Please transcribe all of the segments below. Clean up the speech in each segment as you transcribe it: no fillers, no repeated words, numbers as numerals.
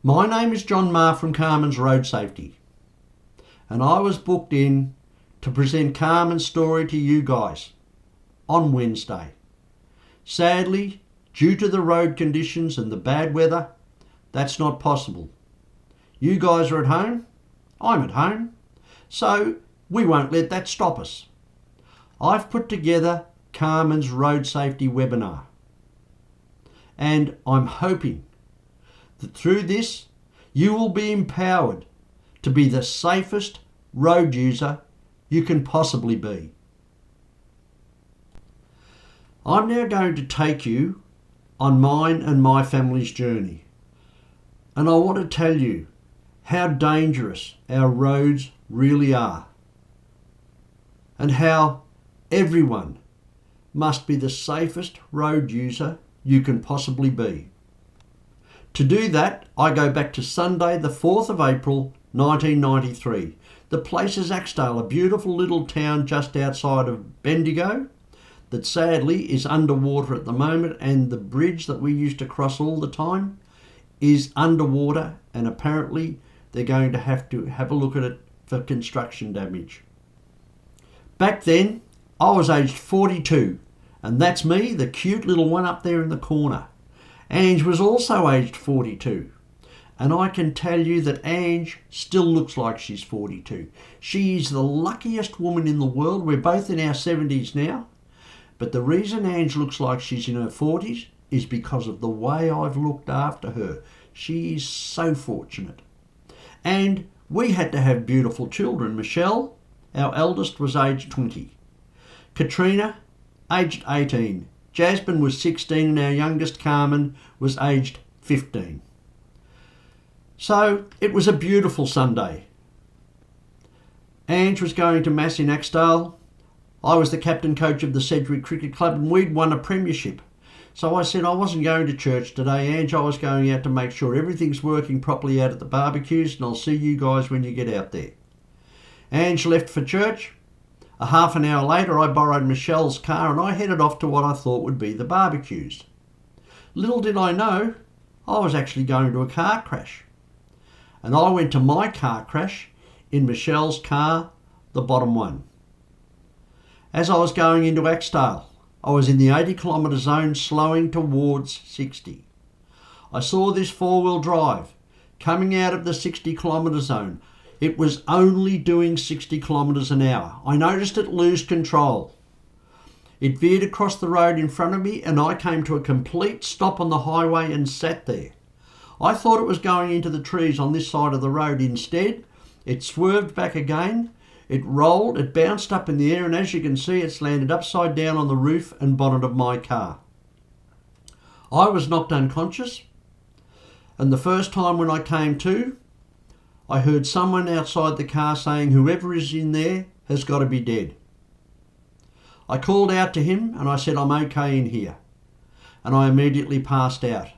My name is John Marr from Carmen's Road Safety, and I was booked in to present Carmen's story to you guys on Wednesday. Sadly, due to the road conditions and the bad weather, that's not possible. You guys are at home, I'm at home, so we won't let that stop us. I've put together Carmen's Road Safety webinar, and I'm hoping that through this you will be empowered to be the safest road user you can possibly be. I'm now going to take you on mine and my family's journey, and I want to tell you how dangerous our roads really are and how everyone must be the safest road user you can possibly be. To do that, I go back to Sunday the 4th of April 1993. The place is Axedale, a beautiful little town just outside of Bendigo that sadly is underwater at the moment, and the bridge that we used to cross all the time is underwater, and apparently they're going to have a look at it for construction damage. Back then, I was aged 42, and that's me, the cute little one up there in the corner. Ange was also aged 42, and I can tell you that Ange still looks like she's 42. She is the luckiest woman in the world. We're both in our 70s now, but the reason Ange looks like she's in her 40s is because of the way I've looked after her. She is so fortunate. And we had to have beautiful children. Michelle, our eldest, was aged 20. Katrina, aged 18. Jasmine was 16 and our youngest, Carmen, was aged 15. So it was a beautiful Sunday. Ange was going to Mass in Axedale. I was the captain coach of the Sedgwick Cricket Club and we'd won a premiership. So I said I wasn't going to church today, Ange. I was going out to make sure everything's working properly out at the barbecues, and I'll see you guys when you get out there. Ange left for church. A half an hour later, I borrowed Michelle's car and I headed off to what I thought would be the barbecues. Little did I know, I was actually going to a car crash. And I went to my car crash in Michelle's car, the bottom one. As I was going into Axedale, I was in the 80-kilometre zone slowing towards 60. I saw this four-wheel drive coming out of the 60-kilometre zone. It was only doing 60 kilometres an hour. I noticed it lose control. It veered across the road in front of me and I came to a complete stop on the highway and sat there. I thought it was going into the trees on this side of the road. Instead, it swerved back again. It rolled, it bounced up in the air, and as you can see, it's landed upside down on the roof and bonnet of my car. I was knocked unconscious, and the first time when I came to, I heard someone outside the car saying, "Whoever is in there has got to be dead." I called out to him and I said, "I'm okay in here." And I immediately passed out.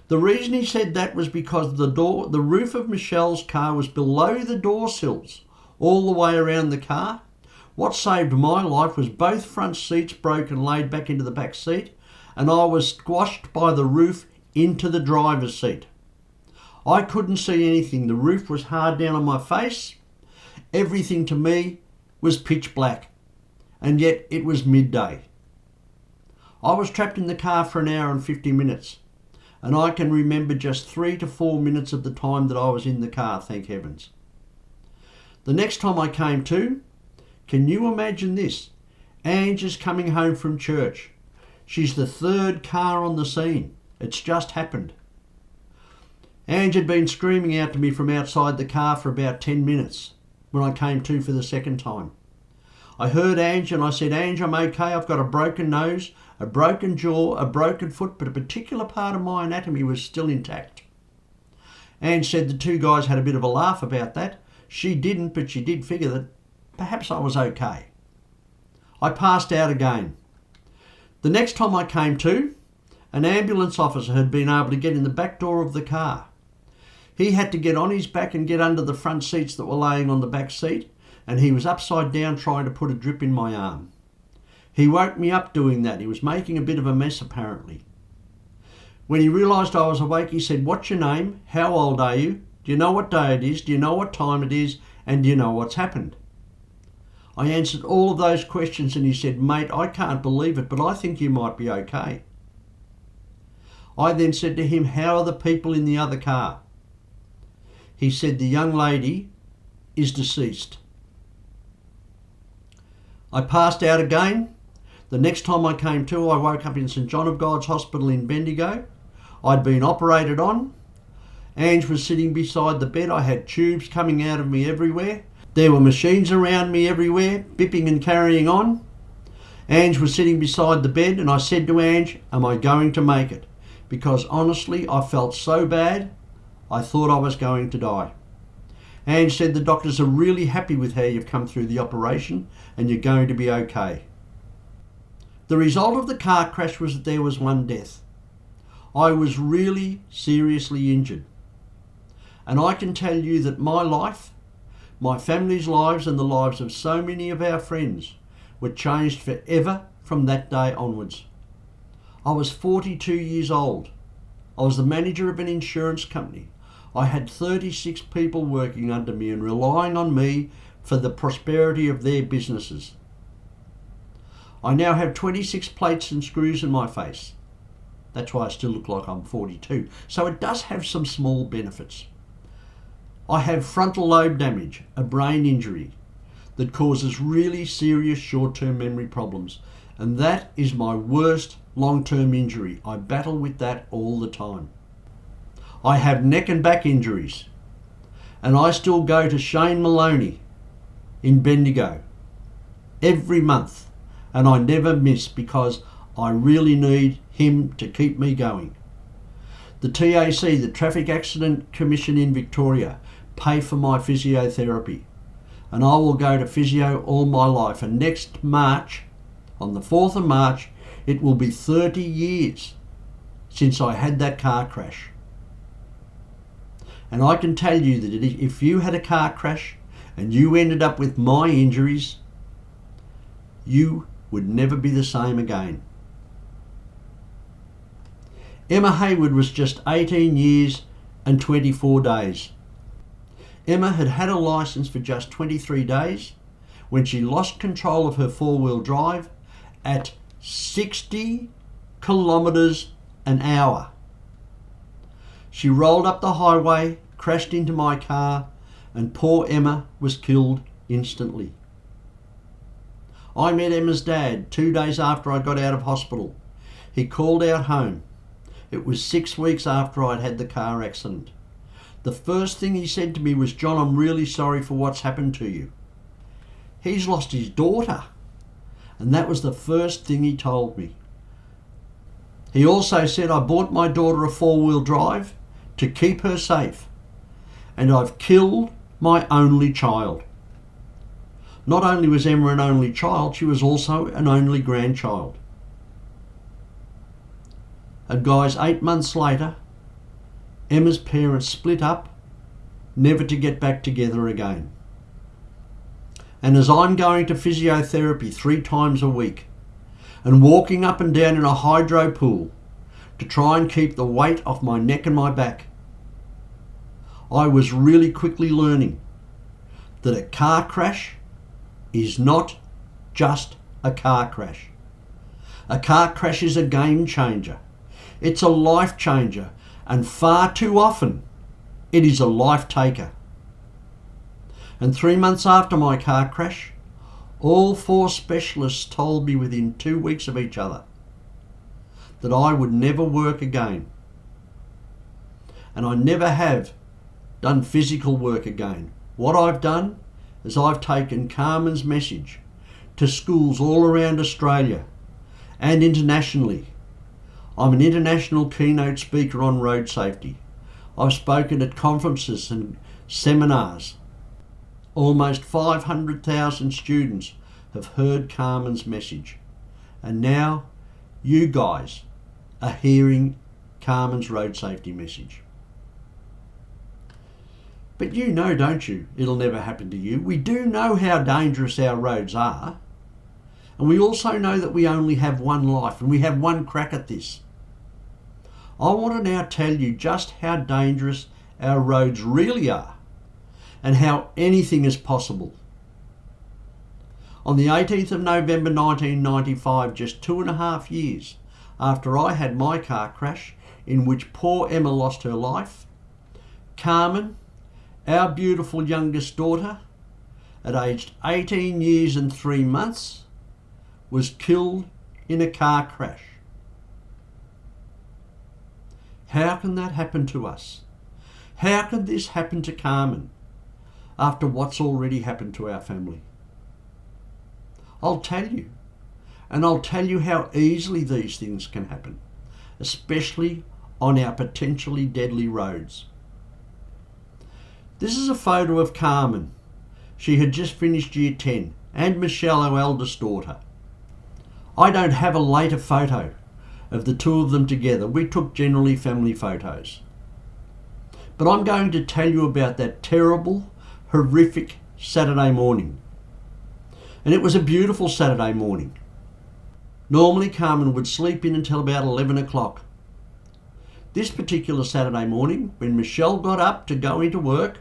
The reason he said that was because the roof of Michelle's car was below the door sills all the way around the car. What saved my life was both front seats broke and laid back into the back seat, and I was squashed by the roof into the driver's seat. I couldn't see anything. The roof was hard down on my face. Everything to me was pitch black, and yet it was midday. I was trapped in the car for an hour and 50 minutes, and I can remember just 3 to 4 minutes of the time that I was in the car, thank heavens. The next time I came to, can you imagine this? Ange is coming home from church. She's the third car on the scene. It's just happened. Ange had been screaming out to me from outside the car for about 10 minutes when I came to for the second time. I heard Ange and I said, "Ange, I'm okay. I've got a broken nose, a broken jaw, a broken foot, but a particular part of my anatomy was still intact." Ange said the two guys had a bit of a laugh about that. She didn't, but she did figure that perhaps I was okay. I passed out again. The next time I came to, an ambulance officer had been able to get in the back door of the car. He had to get on his back and get under the front seats that were laying on the back seat, and he was upside down trying to put a drip in my arm. He woke me up doing that. He was making a bit of a mess apparently. When he realised I was awake, he said, "What's your name? How old are you? Do you know what day it is? Do you know what time it is? And do you know what's happened?" I answered all of those questions and he said, "Mate, I can't believe it, but I think you might be okay." I then said to him, "How are the people in the other car?" He said, "The young lady is deceased." I passed out again. The next time I came to, I woke up in St John of God's Hospital in Bendigo. I'd been operated on. Ange was sitting beside the bed. I had tubes coming out of me everywhere. There were machines around me everywhere, bipping and carrying on. Ange was sitting beside the bed and I said to Ange, "Am I going to make it?" Because honestly, I felt so bad, I thought I was going to die. Ange said, "The doctors are really happy with how you've come through the operation and you're going to be okay." The result of the car crash was that there was one death. I was really seriously injured. And I can tell you that my life, my family's lives and the lives of so many of our friends were changed forever from that day onwards. I was 42 years old. I was the manager of an insurance company. I had 36 people working under me and relying on me for the prosperity of their businesses. I now have 26 plates and screws in my face. That's why I still look like I'm 42. So it does have some small benefits. I have frontal lobe damage, a brain injury that causes really serious short-term memory problems. And that is my worst long-term injury. I battle with that all the time. I have neck and back injuries. And I still go to Shane Maloney in Bendigo every month. And I never miss because I really need him to keep me going. The TAC, the Traffic Accident Commission in Victoria, pay for my physiotherapy. And I will go to physio all my life. And next March, on the 4th of March, it will be 30 years since I had that car crash. And I can tell you that if you had a car crash and you ended up with my injuries, you would never be the same again. Emma Hayward was just 18 years and 24 days. Emma had had a licence for just 23 days when she lost control of her four-wheel drive at 60 kilometres an hour. She rolled up the highway, crashed into my car, and poor Emma was killed instantly. I met Emma's dad 2 days after I got out of hospital. He called out home. It was 6 weeks after I'd had the car accident. The first thing he said to me was, "John, I'm really sorry for what's happened to you." He's lost his daughter. And that was the first thing he told me. He also said, "I bought my daughter a four-wheel drive to keep her safe. And I've killed my only child." Not only was Emma an only child, she was also an only grandchild. And guys, 8 months later, Emma's parents split up, never to get back together again. And as I'm going to physiotherapy 3 times a week and walking up and down in a hydro pool to try and keep the weight off my neck and my back, I was really quickly learning that a car crash is not just a car crash. A car crash is a game changer. It's a life changer, and far too often it is a life taker. And 3 months after my car crash, all 4 specialists told me within 2 weeks of each other that I would never work again. And I never have done physical work again. What I've done is I've taken Carmen's message to schools all around Australia and internationally. I'm an international keynote speaker on road safety. I've spoken at conferences and seminars. Almost 500,000 students have heard Carmen's message. And now you guys are hearing Carmen's road safety message. But you know, don't you, it'll never happen to you. We do know how dangerous our roads are. And we also know that we only have one life and we have one crack at this. I want to now tell you just how dangerous our roads really are and how anything is possible. On the 18th of November 1995, just 2.5 years after I had my car crash in which poor Emma lost her life, Carmen, our beautiful youngest daughter, at aged 18 years and 3 months, was killed in a car crash. How can that happen to us? How can this happen to Carmen after what's already happened to our family? I'll tell you, and I'll tell you how easily these things can happen, especially on our potentially deadly roads. This is a photo of Carmen. She had just finished year 10, and Michelle, our eldest daughter. I don't have a later photo of the two of them together. We took generally family photos. But I'm going to tell you about that terrible, horrific Saturday morning. And it was a beautiful Saturday morning. Normally Carmen would sleep in until about 11 o'clock. This particular Saturday morning, when Michelle got up to go into work,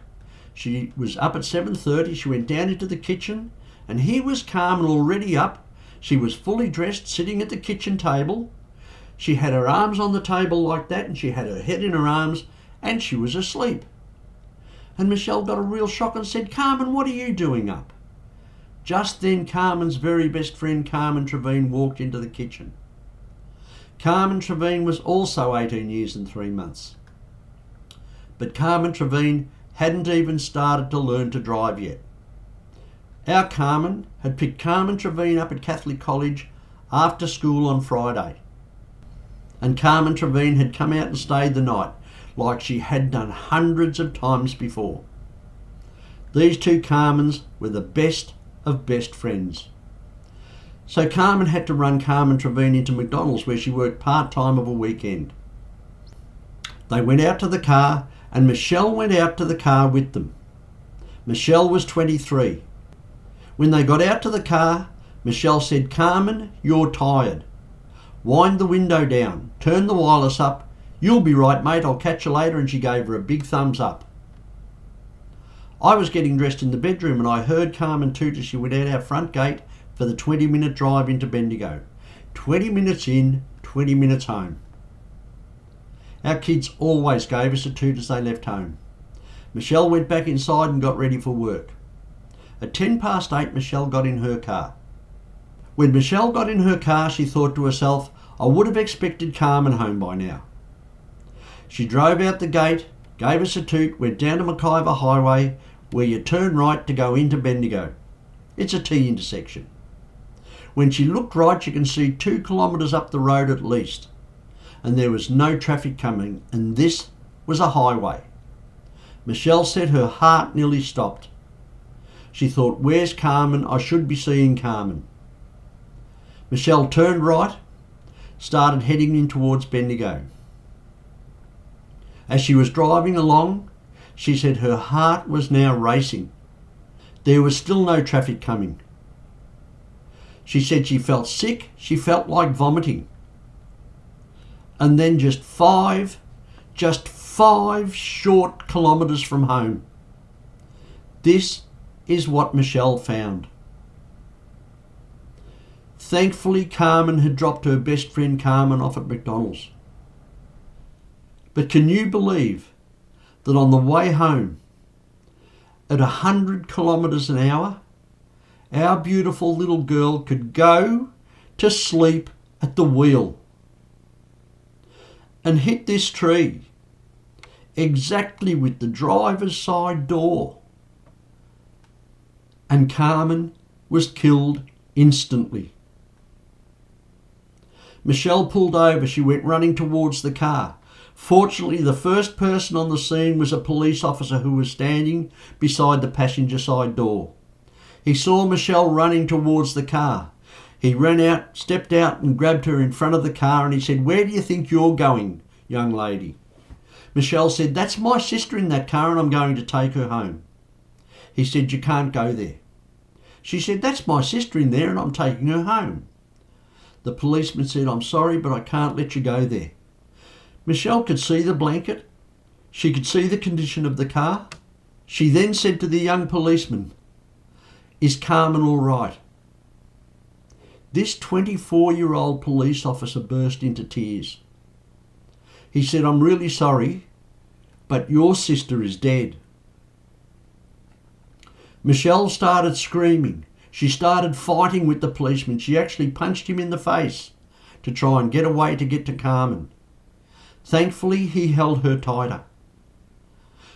she was up at 7:30, she went down into the kitchen, and here was Carmen already up. She was fully dressed, sitting at the kitchen table. She had her arms on the table like that, and she had her head in her arms, and she was asleep. And Michelle got a real shock and said, "Carmen, what are you doing up?" Just then Carmen's very best friend Carmen Trevine walked into the kitchen. Carmen Trevine was also 18 years and 3 months. But Carmen Trevine hadn't even started to learn to drive yet. Our Carmen had picked Carmen Trevine up at Catholic College after school on Friday. And Carmen Trevine had come out and stayed the night like she had done hundreds of times before. These two Carmens were the best of best friends. So Carmen had to run Carmen Trevine into McDonald's where she worked part-time of a weekend. They went out to the car and Michelle went out to the car with them. Michelle was 23. When they got out to the car, Michelle said, "Carmen, you're tired. Wind the window down, turn the wireless up. You'll be right, mate, I'll catch you later," and she gave her a big thumbs up. I was getting dressed in the bedroom and I heard Carmen toot as she went out our front gate for the 20-minute drive into Bendigo. 20 minutes in, 20 minutes home. Our kids always gave us a toot as they left home. Michelle went back inside and got ready for work. At 8:10, Michelle got in her car. When Michelle got in her car, she thought to herself, "I would have expected Carmen home by now." She drove out the gate, gave us a toot, went down to McIver Highway, where you turn right to go into Bendigo. It's a T intersection. When she looked right, you can see 2 kilometres up the road at least. And there was no traffic coming, and this was a highway. Michelle said her heart nearly stopped. She thought, "Where's Carmen? I should be seeing Carmen." Michelle turned right, started heading in towards Bendigo. As she was driving along, she said her heart was now racing. There was still no traffic coming. She said she felt sick, she felt like vomiting. And then just five short kilometres from home. This is what Michelle found. Thankfully, Carmen had dropped her best friend Carmen off at McDonald's. But can you believe that on the way home, at 100 kilometres an hour, our beautiful little girl could go to sleep at the wheel and hit this tree exactly with the driver's side door. And Carmen was killed instantly. Michelle pulled over. She went running towards the car. Fortunately, the first person on the scene was a police officer who was standing beside the passenger side door. He saw Michelle running towards the car. He ran out, stepped out and grabbed her in front of the car and he said, "Where do you think you're going, young lady?" Michelle said, "That's my sister in that car and I'm going to take her home." He said, "You can't go there." She said, "That's my sister in there and I'm taking her home." The policeman said, "I'm sorry, but I can't let you go there. Michelle could see the blanket. She could see the condition of the car. She then said to the young policeman, "Is Carmen all right?" This 24-year-old police officer burst into tears. He said, "I'm really sorry, but your sister is dead." Michelle started screaming. She started fighting with the policeman. She actually punched him in the face to try and get away to get to Carmen. Thankfully, he held her tighter.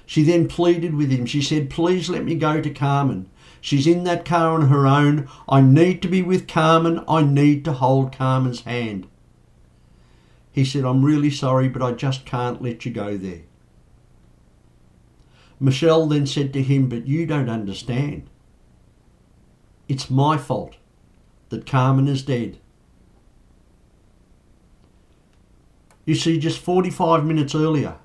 She then pleaded with him. She said, "Please let me go to Carmen. She's in that car on her own. I need to be with Carmen. I need to hold Carmen's hand." He said, "I'm really sorry, but I just can't let you go there." Michelle then said to him, "But you don't understand. It's my fault that Carmen is dead." You see, just 45 minutes earlier,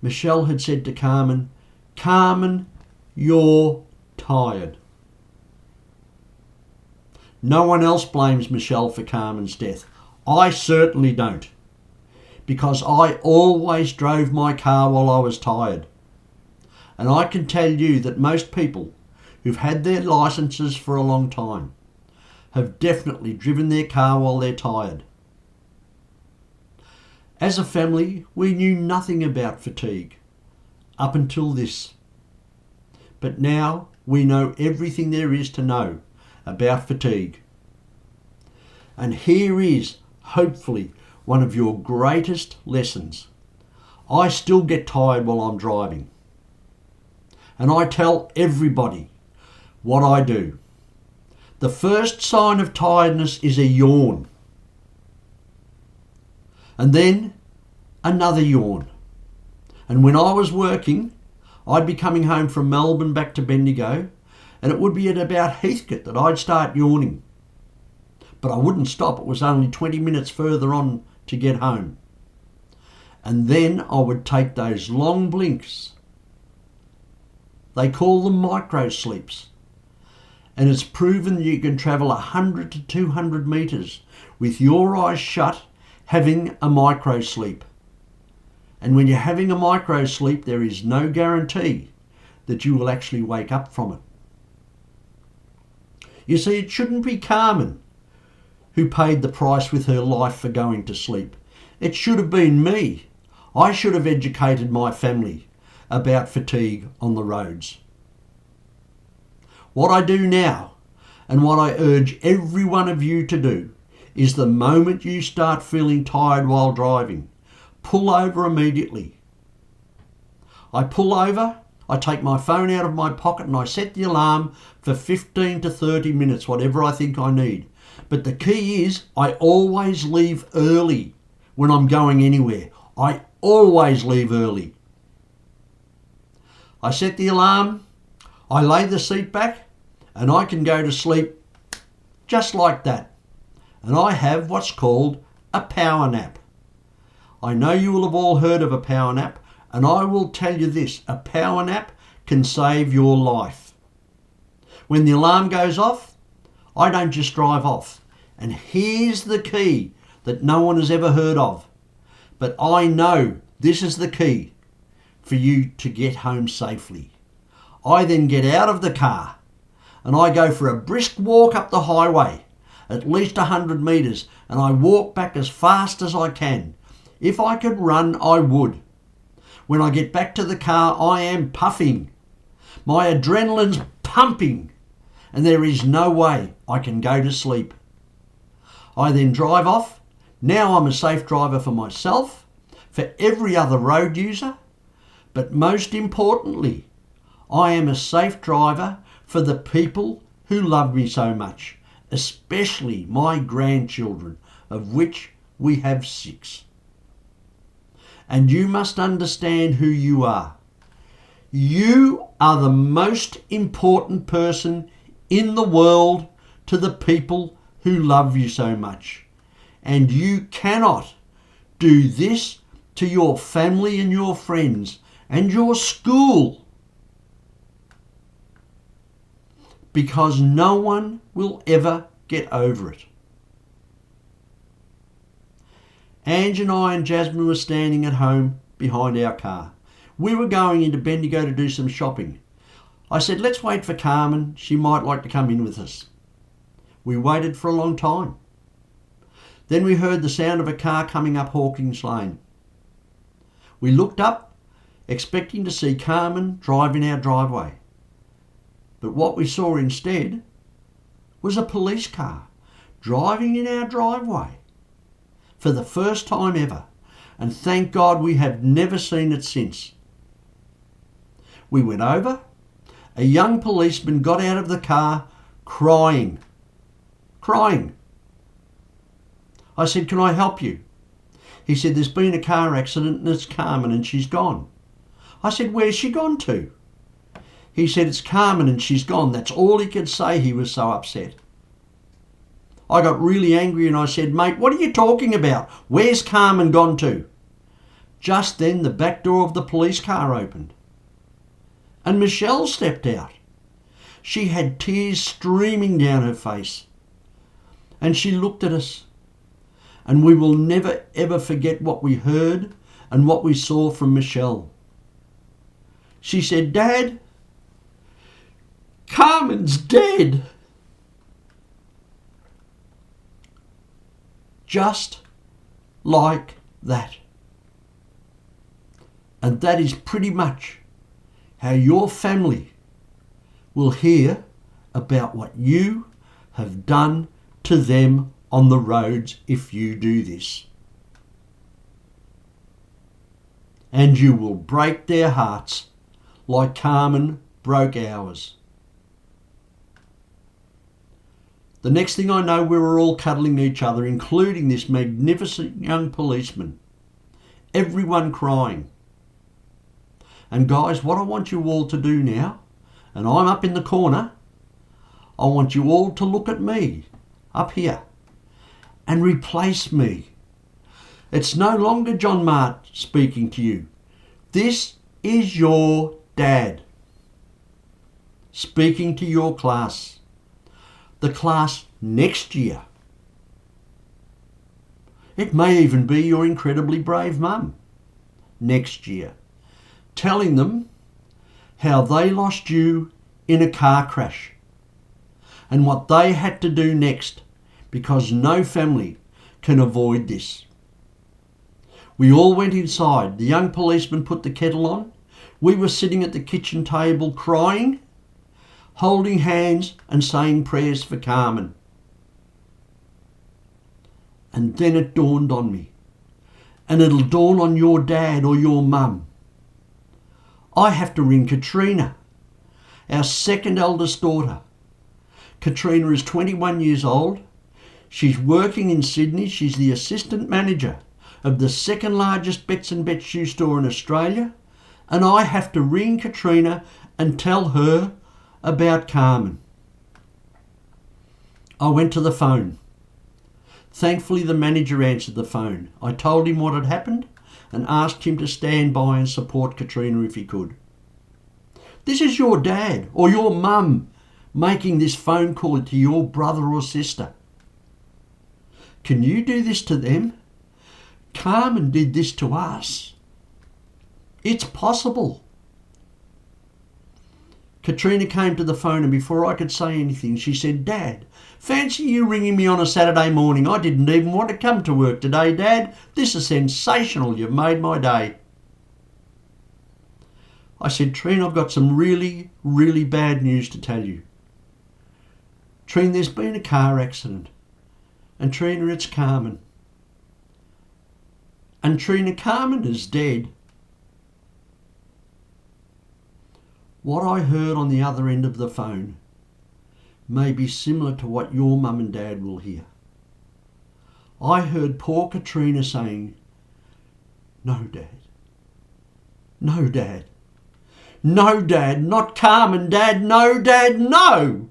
Michelle had said to Carmen, "Carmen, you're tired." No one else blames Michelle for Carmen's death. I certainly don't, because I always drove my car while I was tired. And I can tell you that most people who've had their licences for a long time have definitely driven their car while they're tired. As a family, we knew nothing about fatigue up until this. But now we know everything there is to know about fatigue. And here is, hopefully, one of your greatest lessons. I still get tired while I'm driving. And I tell everybody what I do. The first sign of tiredness is a yawn. And then another yawn. And when I was working, I'd be coming home from Melbourne back to Bendigo, and it would be at about Heathcote that I'd start yawning. But I wouldn't stop. It was only 20 minutes further on to get home. And then I would take those long blinks. They call them micro sleeps. And it's proven that you can travel 100 to 200 metres with your eyes shut, having a micro sleep. And when you're having a micro sleep, there is no guarantee that you will actually wake up from it. You see, it shouldn't be Carmen who paid the price with her life for going to sleep. It should have been me. I should have educated my family about fatigue on the roads. What I do now, and what I urge every one of you to do, is the moment you start feeling tired while driving, pull over immediately. I pull over, I take my phone out of my pocket and I set the alarm for 15 to 30 minutes, whatever I think I need. But the key is I always leave early when I'm going anywhere. I always leave early. I set the alarm, I lay the seat back, and I can go to sleep just like that. And I have what's called a power nap. I know you will have all heard of a power nap, and I will tell you this, a power nap can save your life. When the alarm goes off, I don't just drive off. And here's the key that no one has ever heard of. But I know this is the key for you to get home safely. I then get out of the car and I go for a brisk walk up the highway, at least 100 metres, and I walk back as fast as I can. If I could run, I would. When I get back to the car, I am puffing. My adrenaline's pumping, and there is no way I can go to sleep. I then drive off. Now I'm a safe driver for myself, for every other road user, but most importantly, I am a safe driver for the people who love me so much, especially my grandchildren, of which we have 6. And you must understand who you are. You are the most important person in the world to the people who love you so much. And you cannot do this to your family and your friends and your school, because no one will ever get over it. Ange and I and Jasmine were standing at home behind our car. We were going into Bendigo to do some shopping. I said, let's wait for Carmen. She might like to come in with us. We waited for a long time. Then we heard the sound of a car coming up Hawkins Lane. We looked up, expecting to see Carmen drive in our driveway. But what we saw instead was a police car driving in our driveway for the first time ever, and thank God we have never seen it since. We went over. A young policeman got out of the car crying. I said, can I help you? He said, there's been a car accident and it's Carmen and she's gone. I said, where's she gone to? He said, it's Carmen and she's gone. That's all he could say. He was so upset. I got really angry and I said, mate, what are you talking about? Where's Carmen gone to? Just then the back door of the police car opened and Michelle stepped out. She had tears streaming down her face and she looked at us, and we will never ever forget what we heard and what we saw from Michelle. She said, Dad, Carmen's dead. Just like that. And that is pretty much how your family will hear about what you have done to them on the roads if you do this. And you will break their hearts like Carmen broke ours. The next thing I know, we were all cuddling each other, including this magnificent young policeman. Everyone crying. And guys, what I want you all to do now, and I'm up in the corner, I want you all to look at me up here and replace me. It's no longer John Mart speaking to you. This is your dad speaking to your class. The class next year. It may even be your incredibly brave mum next year, telling them how they lost you in a car crash and what they had to do next, because no family can avoid this. We all went inside. The young policeman put the kettle on. We were sitting at the kitchen table crying, holding hands and saying prayers for Carmen. And then it dawned on me, and it'll dawn on your dad or your mum. I have to ring Katrina, our second eldest daughter. Katrina is 21 years old. She's working in Sydney. She's the assistant manager of the second largest Bets and Bet shoe store in Australia. And I have to ring Katrina and tell her about Carmen. I went to the phone. Thankfully, the manager answered the phone. I told him what had happened and asked him to stand by and support Katrina if he could. This is your dad or your mum making this phone call to your brother or sister. Can you do this to them? Carmen did this to us. It's possible. Katrina came to the phone, and before I could say anything, she said, Dad, fancy you ringing me on a Saturday morning. I didn't even want to come to work today, Dad. This is sensational. You've made my day. I said, Trina, I've got some really, really bad news to tell you. Trina, there's been a car accident. And Trina, it's Carmen. And Trina, Carmen is dead. What I heard on the other end of the phone may be similar to what your mum and dad will hear. I heard poor Katrina saying, No, Dad. No, Dad. No, Dad. Not Carmen, Dad. No, Dad. No.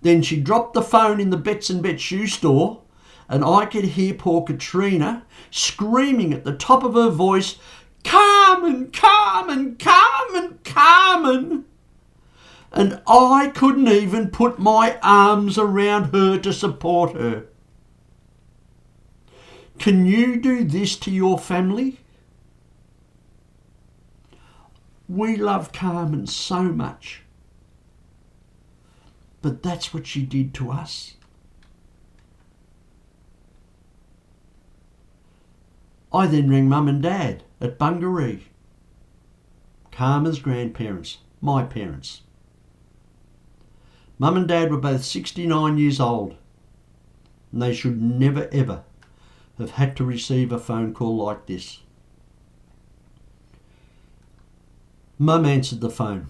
Then she dropped the phone in the Bets and Bet shoe store, and I could hear poor Katrina screaming at the top of her voice, Carmen, Carmen, Carmen, Carmen. And I couldn't even put my arms around her to support her. Can you do this to your family? We love Carmen so much, but that's what she did to us. I then rang Mum and Dad at Bungaree, Carmen's grandparents, my parents. Mum and Dad were both 69 years old, and they should never ever have had to receive a phone call like this. Mum answered the phone.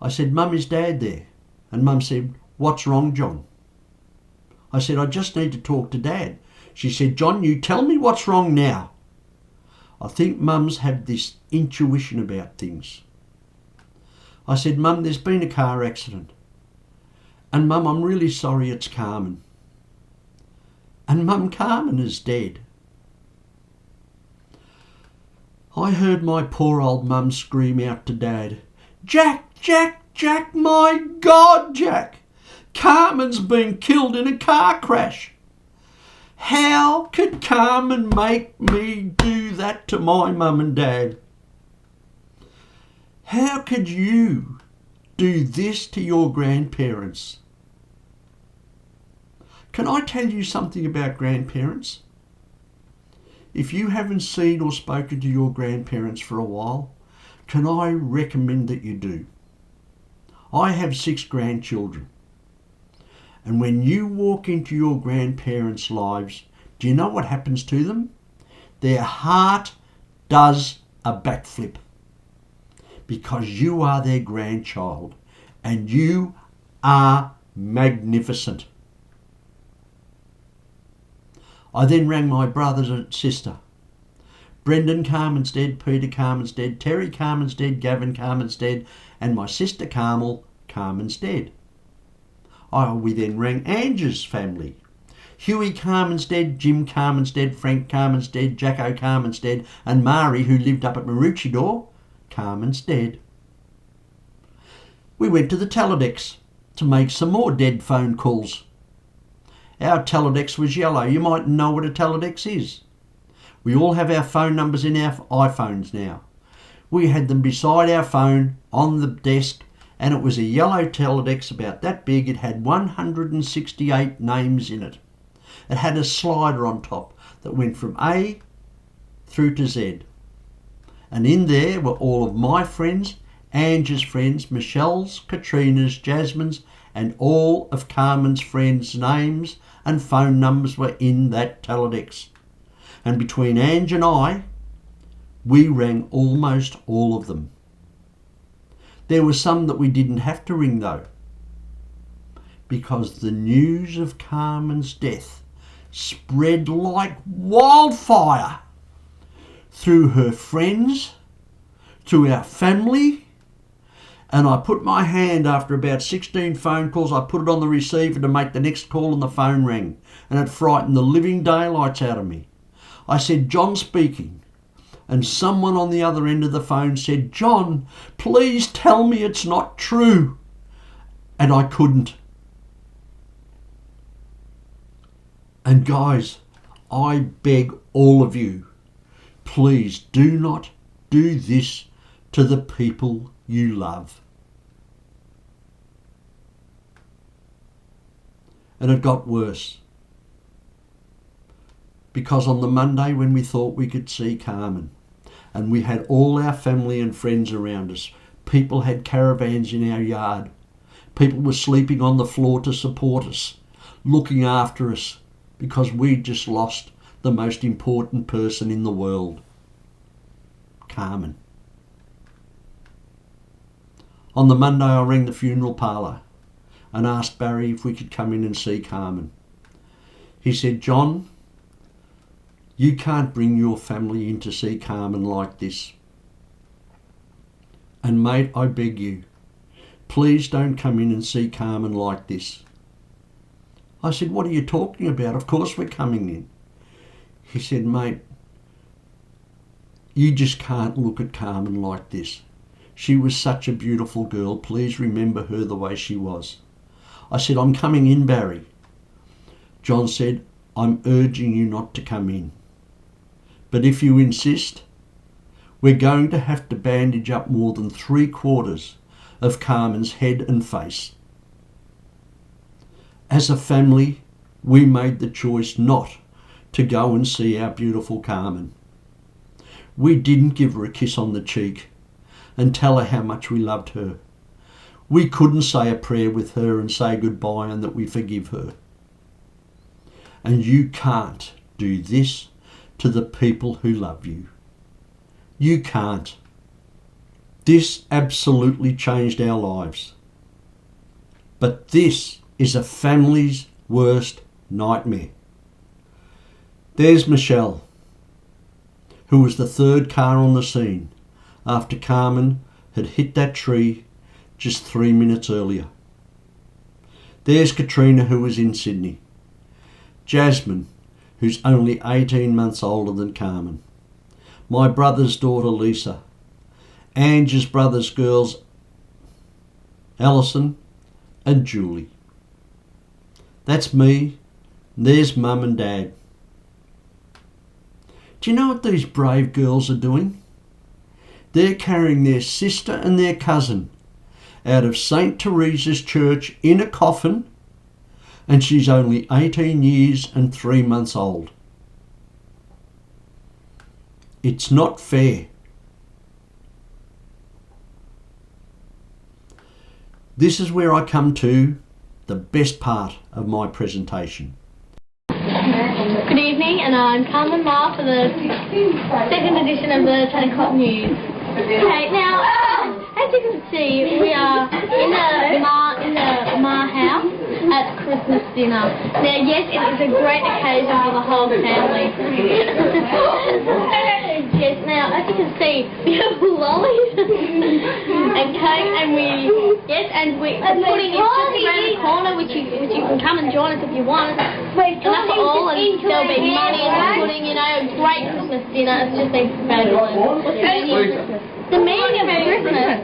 I said, Mum, is Dad there? And Mum said, what's wrong, John? I said, I just need to talk to Dad. She said, John, you tell me what's wrong now. I think mums have this intuition about things. I said, Mum, there's been a car accident. And Mum, I'm really sorry, it's Carmen. And Mum, Carmen is dead. I heard my poor old mum scream out to Dad, Jack, Jack, Jack, my God, Jack! Carmen's been killed in a car crash. How could Carmen make me do that to my mum and Dad? How could you do this to your grandparents? Can I tell you something about grandparents? If you haven't seen or spoken to your grandparents for a while, can I recommend that you do? I have 6 grandchildren. And when you walk into your grandparents' lives, do you know what happens to them? Their heart does a backflip. Because you are their grandchild and you are magnificent. I then rang my brothers and sister. Brendan, Carmen's dead. Peter, Carmen's dead. Terry, Carmen's dead. Gavin, Carmen's dead. And my sister Carmel, Carmen's dead. We then rang Ange's family. Huey, Carmen's dead. Jim, Carmen's dead. Frank, Carmen's dead. Jacko, Carmen's dead. And Mari, who lived up at Maroochydore, Carmen's dead. We went to the Teledex to make some more dead phone calls. Our Teledex was yellow. You might know what a Teledex is. We all have our phone numbers in our iPhones now. We had them beside our phone on the desk, and it was a yellow Teledex about that big. It had 168 names in it. It had a slider on top that went from A through to Z. And in there were all of my friends, Ange's friends, Michelle's, Katrina's, Jasmine's, and all of Carmen's friends' names and phone numbers were in that Teledex. And between Ange and I, we rang almost all of them. There were some that we didn't have to ring though, because the news of Carmen's death spread like wildfire through her friends, through our family. And I put my hand, after about 16 phone calls, I put it on the receiver to make the next call, and the phone rang. And it frightened the living daylights out of me. I said, John speaking. And someone on the other end of the phone said, John, please tell me it's not true. And I couldn't. And guys, I beg all of you, please do not do this to the people you love. And it got worse. Because on the Monday when we thought we could see Carmen, and we had all our family and friends around us, people had caravans in our yard, people were sleeping on the floor to support us, looking after us, because we'd just lost the most important person in the world, Carmen. On the Monday I rang the funeral parlour and asked Barry if we could come in and see Carmen. He said, John, you can't bring your family in to see Carmen like this. And mate, I beg you, please don't come in and see Carmen like this. I said, what are you talking about? Of course we're coming in. He said, mate, you just can't look at Carmen like this. She was such a beautiful girl. Please remember her the way she was. I said, I'm coming in, Barry. John said, I'm urging you not to come in. But if you insist, we're going to have to bandage up more than 3/4 of Carmen's head and face. As a family, we made the choice not to go and see our beautiful Carmen. We didn't give her a kiss on the cheek and tell her how much we loved her. We couldn't say a prayer with her and say goodbye and that we forgive her. And you can't do this to the people who love you. You can't. This absolutely changed our lives. But this is a family's worst nightmare. There's Michelle, who was the third car on the scene after Carmen had hit that tree just 3 minutes earlier. There's Katrina, who was in Sydney. Jasmine, who's only 18 months older than Carmen. My brother's daughter Lisa. Ange's brother's girls Alison and Julie. That's me. There's Mum and Dad. Do you know what these brave girls are doing? They're carrying their sister and their cousin out of St. Teresa's Church in a coffin, and she's only 18 years and 3 months old. It's not fair. This is where I come to the best part of my presentation. Good evening, and I'm Carmen Ma for the second edition of the 10 o'clock news. Okay, now, as you can see, we are in the Ma house at Christmas dinner. Now, yes, it is a great occasion for the whole family. Yes, now, as you can see, we have lollies and cake, and the pudding is just around the corner, which you can come and join us if you want. And that's all, and there'll be money in the pudding, you know, a great Christmas dinner. It's just been fabulous. The meaning of Christmas?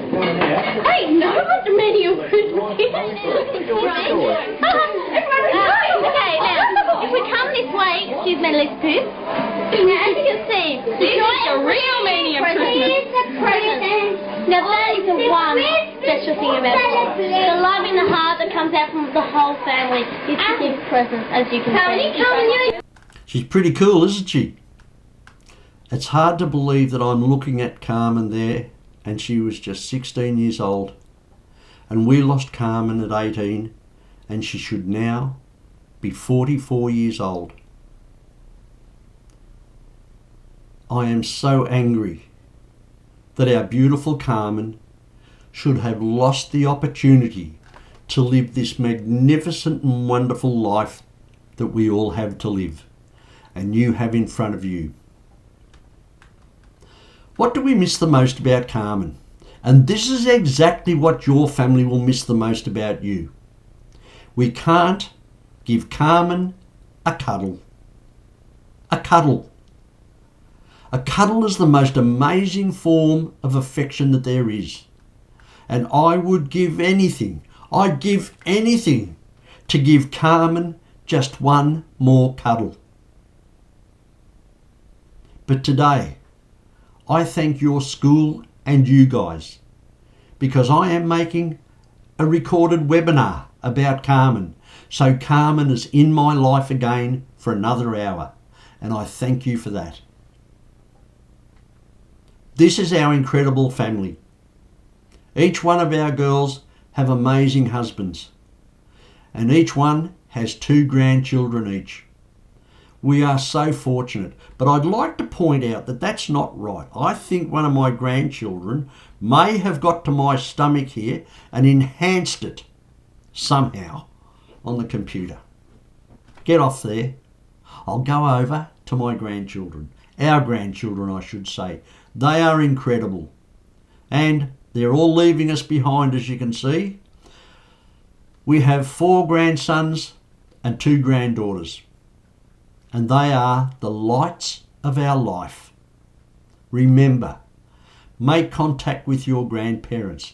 Hey, no what's the meaning of Christmas? Okay, now, if we come this way, excuse me, let's poop. Now, as you can see, this is the real meaning of Christmas. Now, that is the one special thing about Christmas. The love in the heart that comes out from the whole family is to give presents, as you can see. She's pretty cool, isn't she? It's hard to believe that I'm looking at Carmen there, and she was just 16 years old. And we lost Carmen at 18, and she should now be 44 years old. I am so angry that our beautiful Carmen should have lost the opportunity to live this magnificent and wonderful life that we all have to live, and you have in front of you. What do we miss the most about Carmen? And this is exactly what your family will miss the most about you. We can't give Carmen a cuddle. A cuddle. A cuddle is the most amazing form of affection that there is. And I would give anything, I'd give anything to give Carmen just one more cuddle. But today, I thank your school and you guys, because I am making a recorded webinar about Carmen. So Carmen is in my life again for another hour, and I thank you for that. This is our incredible family. Each one of our girls have amazing husbands, and each one has 2 grandchildren each. We are so fortunate, but I'd like to point out that that's not right. I think one of my grandchildren may have got to my stomach here and enhanced it somehow on the computer. Get off there. I'll go over to my grandchildren. Our grandchildren, I should say. They are incredible. And they're all leaving us behind, as you can see. We have 4 grandsons and 2 granddaughters. And they are the lights of our life. Remember, make contact with your grandparents.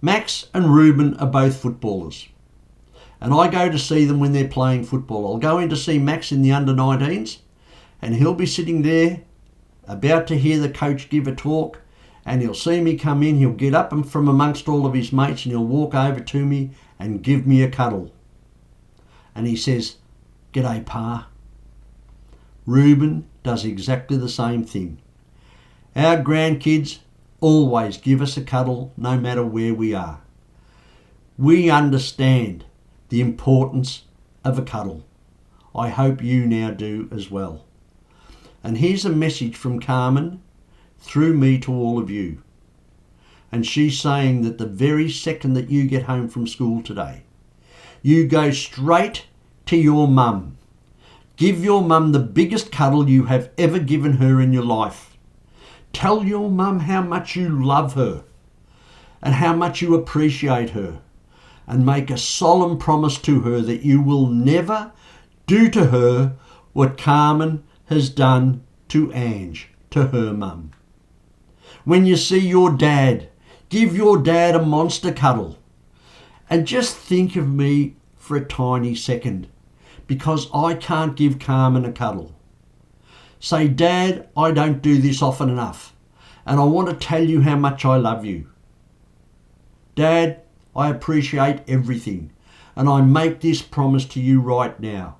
Max and Ruben are both footballers. And I go to see them when they're playing football. I'll go in to see Max in the under-19s, and he'll be sitting there about to hear the coach give a talk, and he'll see me come in. He'll get up and from amongst all of his mates, and he'll walk over to me and give me a cuddle. And he says, "G'day, Pa." Reuben does exactly the same thing. Our grandkids always give us a cuddle no matter where we are. We understand the importance of a cuddle. I hope you now do as well. And here's a message from Carmen through me to all of you. And she's saying that the very second that you get home from school today, you go straight to your mum. Give your mum the biggest cuddle you have ever given her in your life. Tell your mum how much you love her and how much you appreciate her, and make a solemn promise to her that you will never do to her what Carmen has done to Ange, to her mum. When you see your dad, give your dad a monster cuddle. And just think of me for a tiny second, because I can't give Carmen a cuddle. Say, "Dad, I don't do this often enough, and I want to tell you how much I love you. Dad, I appreciate everything, and I make this promise to you right now.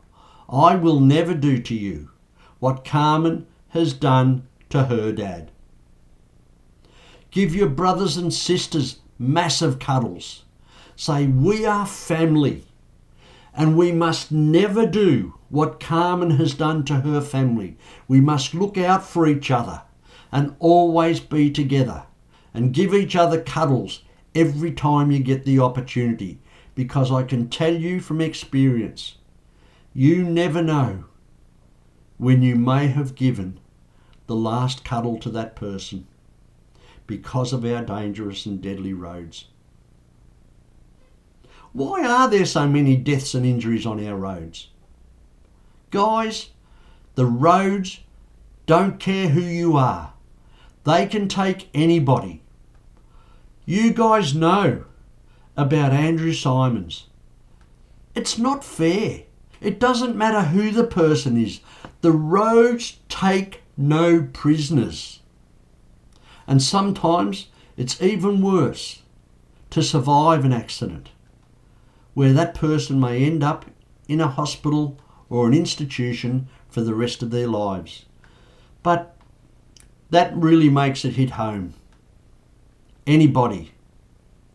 I will never do to you what Carmen has done to her dad." Give your brothers and sisters massive cuddles. Say, "We are family, and we must never do what Carmen has done to her family. We must look out for each other and always be together, and give each other cuddles every time you get the opportunity, because I can tell you from experience, you never know when you may have given the last cuddle to that person because of our dangerous and deadly roads." Why are there so many deaths and injuries on our roads? Guys, the roads don't care who you are. They can take anybody. You guys know about Andrew Simons. It's not fair. It doesn't matter who the person is. The roads take no prisoners. And sometimes it's even worse to survive an accident where that person may end up in a hospital or an institution for the rest of their lives. But that really makes it hit home. Anybody,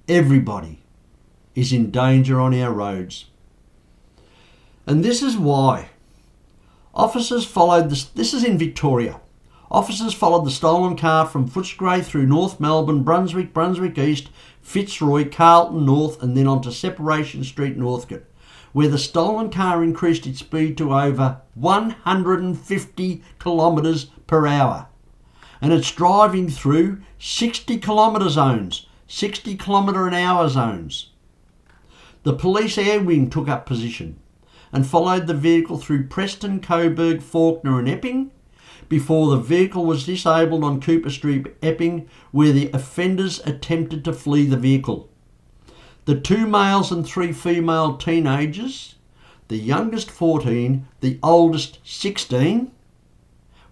everybody is in danger on our roads. And this is why officers followed this is in Victoria. Officers followed the stolen car from Footscray through North Melbourne, Brunswick, Brunswick East, Fitzroy, Carlton North, and then onto Separation Street, Northcote, where the stolen car increased its speed to over 150 kilometres per hour. And it's driving through 60 kilometre zones, 60 kilometre an hour zones. The police air wing took up position and followed the vehicle through Preston, Coburg, Fawkner and Epping before the vehicle was disabled on Cooper Street, Epping, where the offenders attempted to flee the vehicle. The 2 males and 3 female teenagers, the youngest 14, the oldest 16,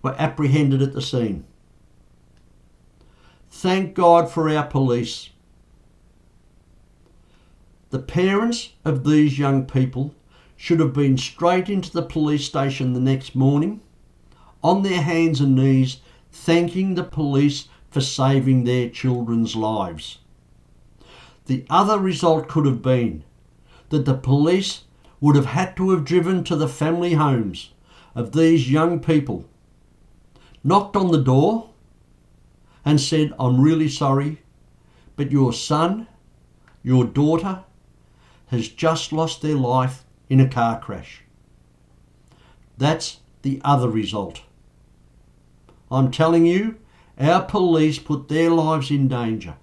were apprehended at the scene. Thank God for our police. The parents of these young people should have been straight into the police station the next morning, on their hands and knees, thanking the police for saving their children's lives. The other result could have been that the police would have had to have driven to the family homes of these young people, knocked on the door and said, "I'm really sorry, but your son, your daughter has just lost their life in a car crash." That's the other result. I'm telling you, our police put their lives in danger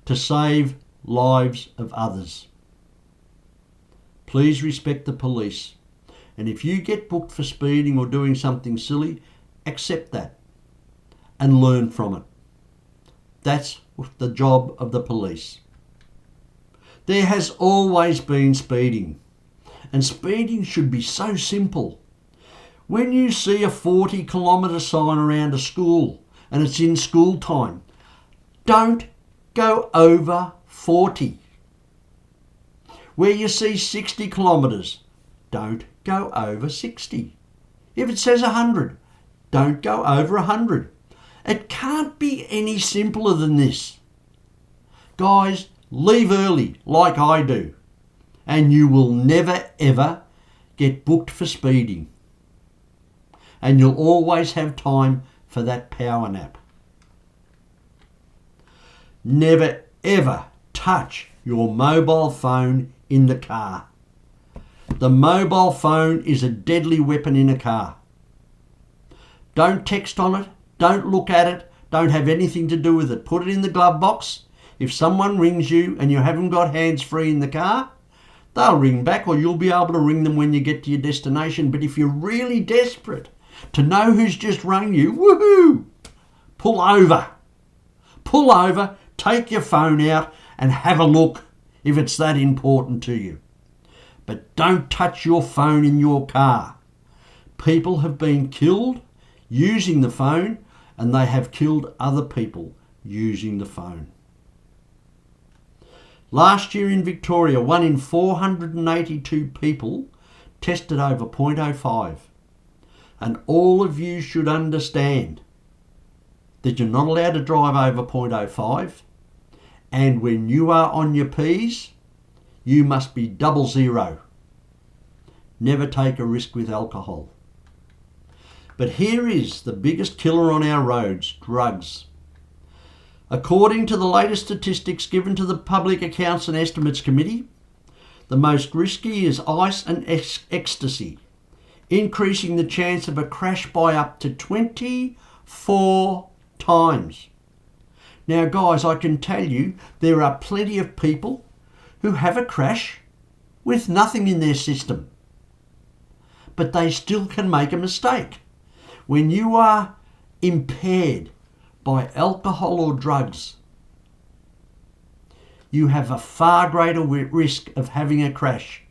to save lives of others. Please respect the police. And if you get booked for speeding or doing something silly, accept that and learn from it. That's the job of the police. There has always been speeding, and speeding should be so simple. When you see a 40-kilometre sign around a school and it's in school time, don't go over 40. Where you see 60 kilometres, don't go over 60. If it says 100, don't go over 100. It can't be any simpler than this. Guys, leave early like I do, and you will never ever get booked for speeding. And you'll always have time for that power nap. Never ever touch your mobile phone in the car. The mobile phone is a deadly weapon in a car. Don't text on it, don't look at it, don't have anything to do with it. Put it in the glove box. If someone rings you and you haven't got hands-free in the car, they'll ring back, or you'll be able to ring them when you get to your destination. But if you're really desperate to know who's just rung you, woohoo, pull over. Pull over, take your phone out and have a look if it's that important to you. But don't touch your phone in your car. People have been killed using the phone, and they have killed other people using the phone. Last year in Victoria, 1 in 482 people tested over 0.05. And all of you should understand that you're not allowed to drive over 0.05. And when you are on your P's, you must be 00. Never take a risk with alcohol. But here is the biggest killer on our roads, drugs. According to the latest statistics given to the Public Accounts and Estimates Committee, the most risky is ice and ecstasy, increasing the chance of a crash by up to 24 times. Now guys, I can tell you there are plenty of people who have a crash with nothing in their system, but they still can make a mistake. When you are impaired by alcohol or drugs, you have a far greater risk of having a crash,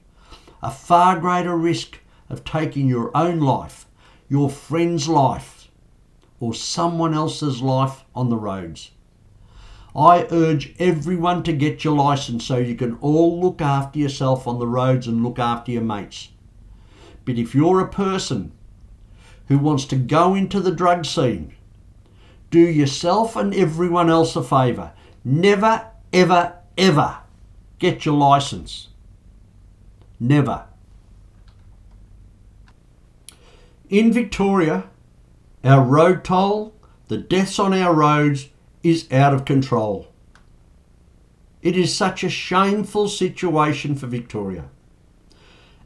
a far greater risk of taking your own life, your friend's life, or someone else's life on the roads. I urge everyone to get your licence so you can all look after yourself on the roads and look after your mates. But if you're a person who wants to go into the drug scene, do yourself and everyone else a favour. Never, ever, ever get your licence. Never. In Victoria, our road toll, the deaths on our roads, is out of control. It is such a shameful situation for Victoria.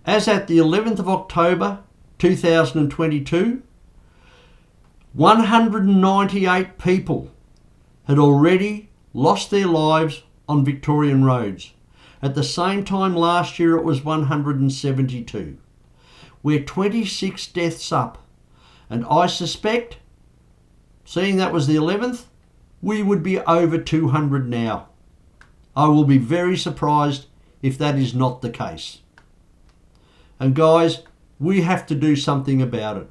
As at the 11th of October 2022, 198 people had already lost their lives on Victorian roads. At the same time last year it was 172. We're 26 deaths up, and I suspect, seeing that was the 11th, we would be over 200 now. I will be very surprised if that is not the case. And guys, we have to do something about it.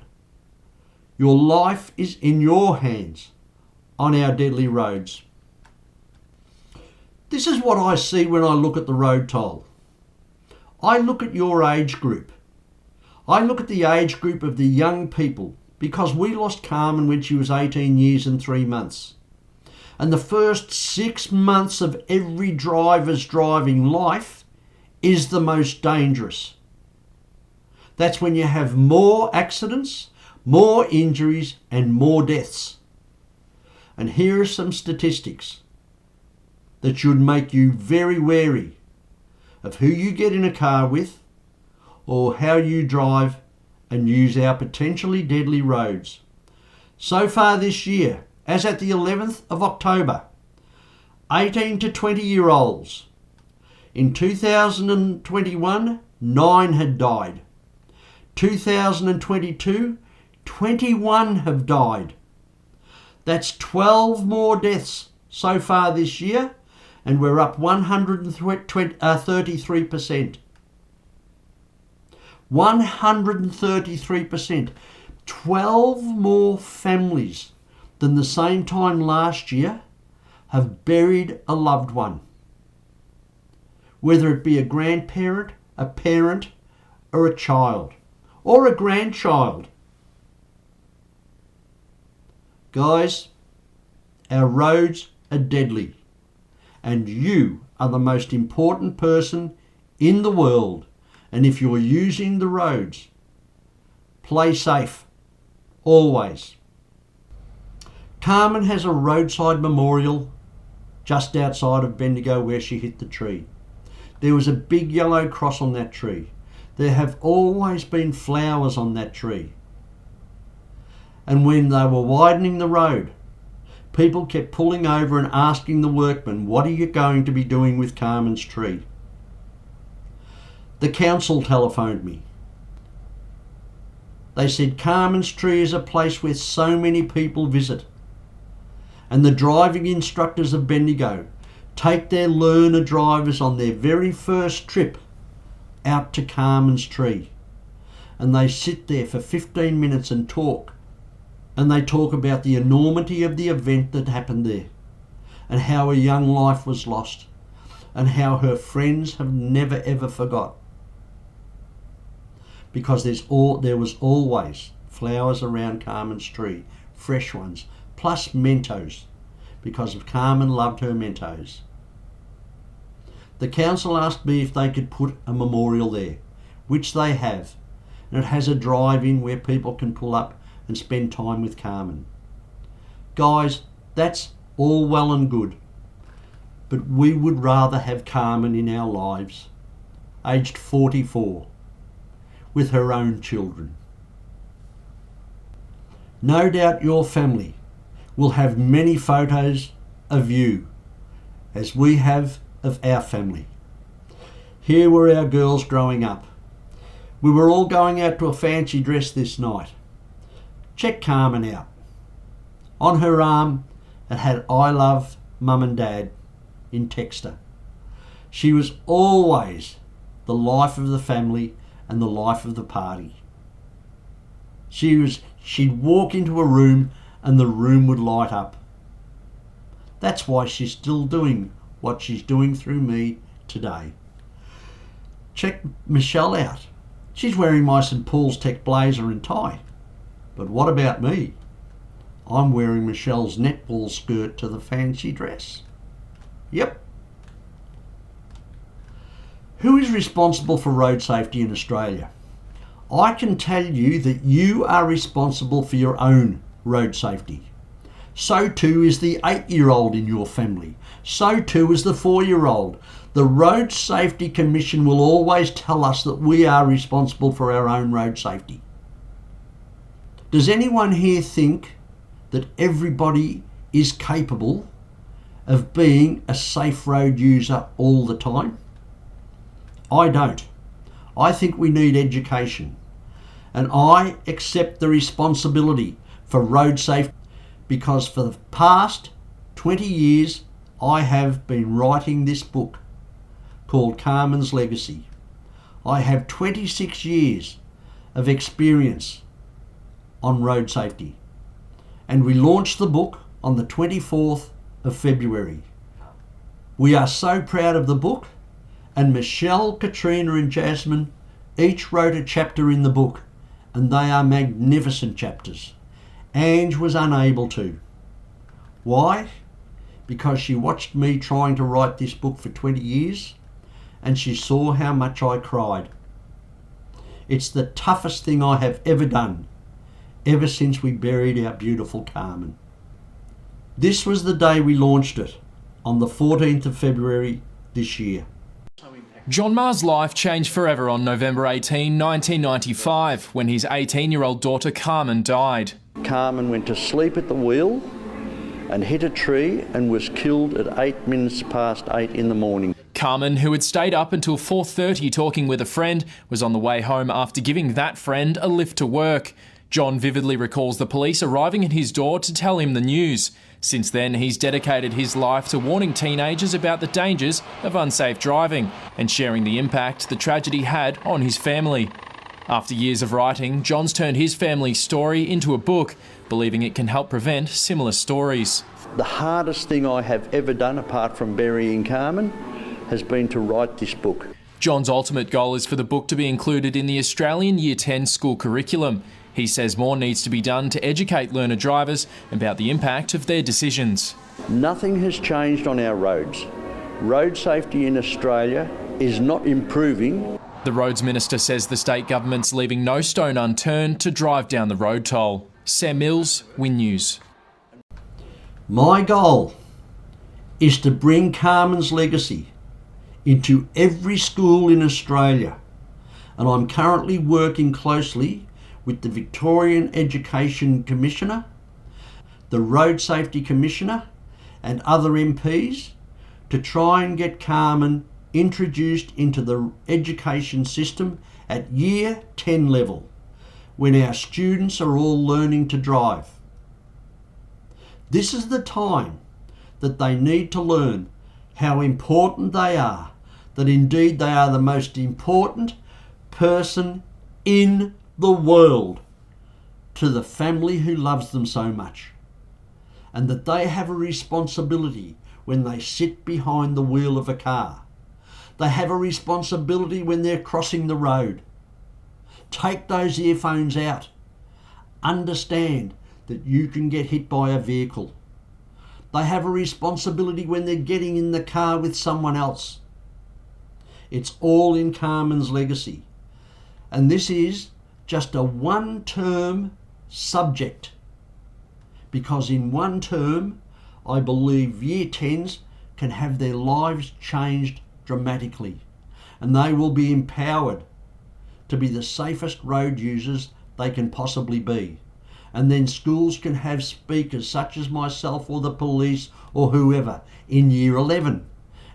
Your life is in your hands on our deadly roads. This is what I see when I look at the road toll. I look at your age group. I look at the age group of the young people, because we lost Carmen when she was 18 years and 3 months. And the first 6 months of every driver's driving life is the most dangerous. That's when you have more accidents, more injuries and more deaths. And here are some statistics that should make you very wary of who you get in a car with or how you drive and use our potentially deadly roads. So far this year, as at the 11th of October, 18 to 20-year-olds. In 2021, 9 had died. 2022, 21 have died. That's 12 more deaths so far this year, and we're up 133%. 133%. 12 more families than the same time last year have buried a loved one, whether it be a grandparent, a parent, or a child, or a grandchild. Guys, our roads are deadly, and you are the most important person in the world. And if you're using the roads, play safe, always. Carmen has a roadside memorial just outside of Bendigo where she hit the tree. There was a big yellow cross on that tree. There have always been flowers on that tree. And when they were widening the road, people kept pulling over and asking the workmen, what are you going to be doing with Carmen's tree? The council telephoned me. They said Carmen's tree is a place where so many people visit. And the driving instructors of Bendigo take their learner drivers on their very first trip out to Carmen's tree. And they sit there for 15 minutes and talk. And they talk about the enormity of the event that happened there, and how a young life was lost, and how her friends have never ever forgot. Because there was always flowers around Carmen's tree, fresh ones, plus Mentos, because Carmen loved her Mentos. The council asked me if they could put a memorial there, which they have, and it has a drive-in where people can pull up and spend time with Carmen. Guys, that's all well and good, but we would rather have Carmen in our lives, aged 44, with her own children. No doubt your family will have many photos of you, as we have of our family. Here were our girls growing up. We were all going out to a fancy dress this night. Check Carmen out. On her arm, it had I love Mum and Dad in texter. She was always the life of the family and the life of the party. She'd walk into a room and the room would light up. That's why she's still doing what she's doing through me today. Check Michelle out. She's wearing my St. Paul's Tech blazer and tie. But what about me? I'm wearing Michelle's netball skirt to the fancy dress. Yep. Who is responsible for road safety in Australia? I can tell you that you are responsible for your own road safety. So too is the 8-year-old in your family. So too is the 4-year-old. The Road Safety Commission will always tell us that we are responsible for our own road safety. Does anyone here think that everybody is capable of being a safe road user all the time? I don't. I think we need education. And I accept the responsibility for road safety because for the past 20 years I have been writing this book called Carmen's Legacy. I have 26 years of experience on road safety. And we launched the book on the 24th of February. We are so proud of the book, and Michelle, Katrina and Jasmine each wrote a chapter in the book, and they are magnificent chapters. Ange was unable to. Why? Because she watched me trying to write this book for 20 years, and she saw how much I cried. It's the toughest thing I have ever done, ever since we buried our beautiful Carmen. This was the day we launched it, on the 14th of February this year. John Marr's life changed forever on November 18, 1995, when his 18-year-old daughter Carmen died. Carmen went to sleep at the wheel and hit a tree and was killed at 8 minutes past 8 in the morning. Carmen, who had stayed up until 4:30 talking with a friend, was on the way home after giving that friend a lift to work. John vividly recalls the police arriving at his door to tell him the news. Since then, he's dedicated his life to warning teenagers about the dangers of unsafe driving and sharing the impact the tragedy had on his family. After years of writing, John's turned his family's story into a book, believing it can help prevent similar stories. The hardest thing I have ever done, apart from burying Carmen, has been to write this book. John's ultimate goal is for the book to be included in the Australian Year 10 school curriculum. He says more needs to be done to educate learner drivers about the impact of their decisions. Nothing has changed on our roads. Road safety in Australia is not improving. The Roads Minister says the state government's leaving no stone unturned to drive down the road toll. Sam Mills, Win News. My goal is to bring Carmen's legacy into every school in Australia, and I'm currently working closely with the Victorian Education Commissioner, the Road Safety Commissioner and other MPs to try and get Carmen introduced into the education system at Year 10 level, when our students are all learning to drive. This is the time that they need to learn how important they are, that indeed they are the most important person in the world to the family who loves them so much, and that they have a responsibility when they sit behind the wheel of a car. They have a responsibility when they're crossing the road. Take those earphones out. Understand that you can get hit by a vehicle. They have a responsibility when they're getting in the car with someone else. It's all in Carmen's legacy. And this is just a one-term subject, because in one term I believe Year 10s can have their lives changed dramatically, and they will be empowered to be the safest road users they can possibly be. And then schools can have speakers such as myself or the police or whoever in Year 11.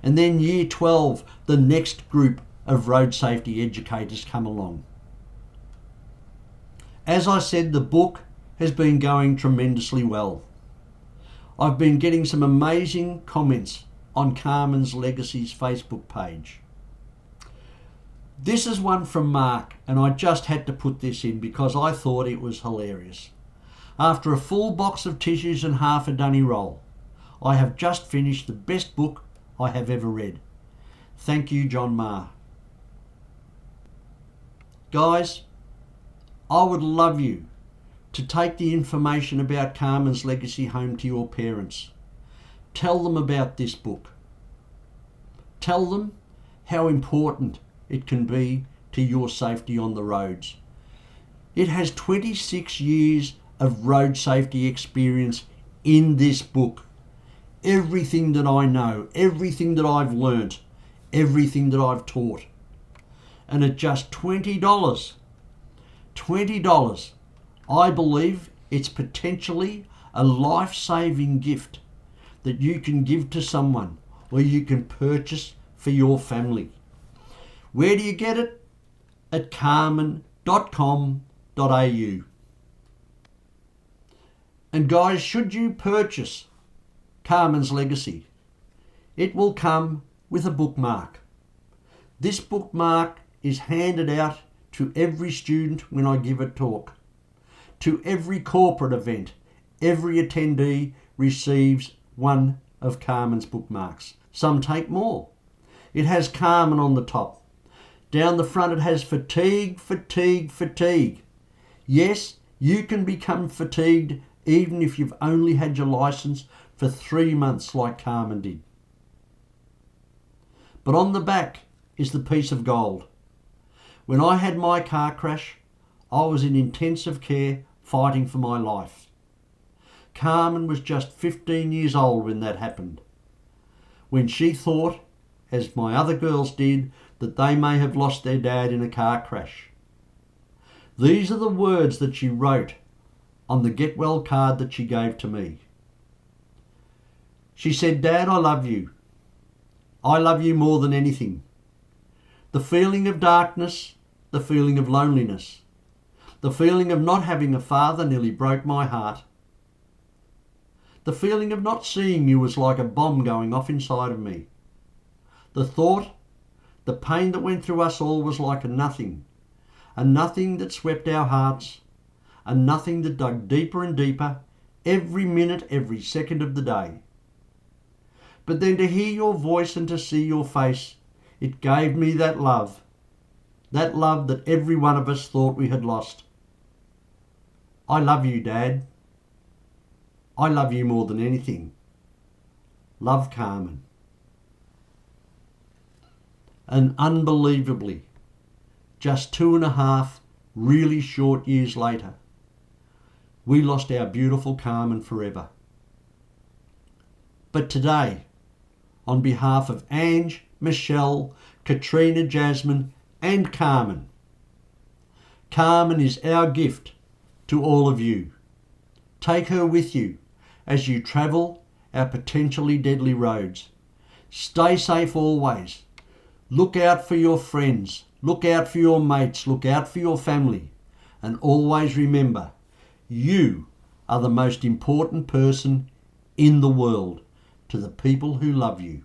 And then Year 12, the next group of road safety educators come along. As I said, the book has been going tremendously well. I've been getting some amazing comments on Carmen's Legacy's Facebook page. This is one from Mark, and I just had to put this in because I thought it was hilarious. After a full box of tissues and half a dunny roll, I have just finished the best book I have ever read. Thank you, John Marr. Guys, I would love you to take the information about Carmen's Legacy home to your parents. Tell them about this book. Tell them how important it can be to your safety on the roads. It has 26 years of road safety experience in this book. Everything that I know, everything that I've learnt, everything that I've taught. And at just $20, I believe it's potentially a life-saving gift that you can give to someone or you can purchase for your family. Where do you get it? At carmen.com.au. And guys, should you purchase Carmen's Legacy, it will come with a bookmark. This bookmark is handed out to every student when I give a talk. To every corporate event, every attendee receives one of Carmen's bookmarks. Some take more. It has Carmen on the top. Down the front it has fatigue, fatigue, fatigue. Yes, you can become fatigued even if you've only had your licence for 3 months like Carmen did. But on the back is the piece of gold. When I had my car crash, I was in intensive care fighting for my life. Carmen was just 15 years old when that happened. When she thought, as my other girls did, that they may have lost their dad in a car crash. These are the words that she wrote on the get well card that she gave to me. She said, "Dad, I love you. I love you more than anything. The feeling of darkness, the feeling of loneliness, The feeling of not having a father nearly broke my heart. The feeling of not seeing you was like a bomb going off inside of me. The thought, the pain that went through us all was like a nothing that swept our hearts, a nothing that dug deeper and deeper every minute, every second of the day. But then to hear your voice and to see your face, it gave me that love that every one of us thought we had lost. I love you, Dad. I love you more than anything. Love, Carmen. And unbelievably, just 2.5 really short years later, we lost our beautiful Carmen forever. But today, on behalf of Ange, Michelle, Katrina, Jasmine and Carmen, Carmen is our gift to all of you. Take her with you as you travel our potentially deadly roads. Stay safe always. Look out for your friends. Look out for your mates. Look out for your family. And always remember, you are the most important person in the world to the people who love you.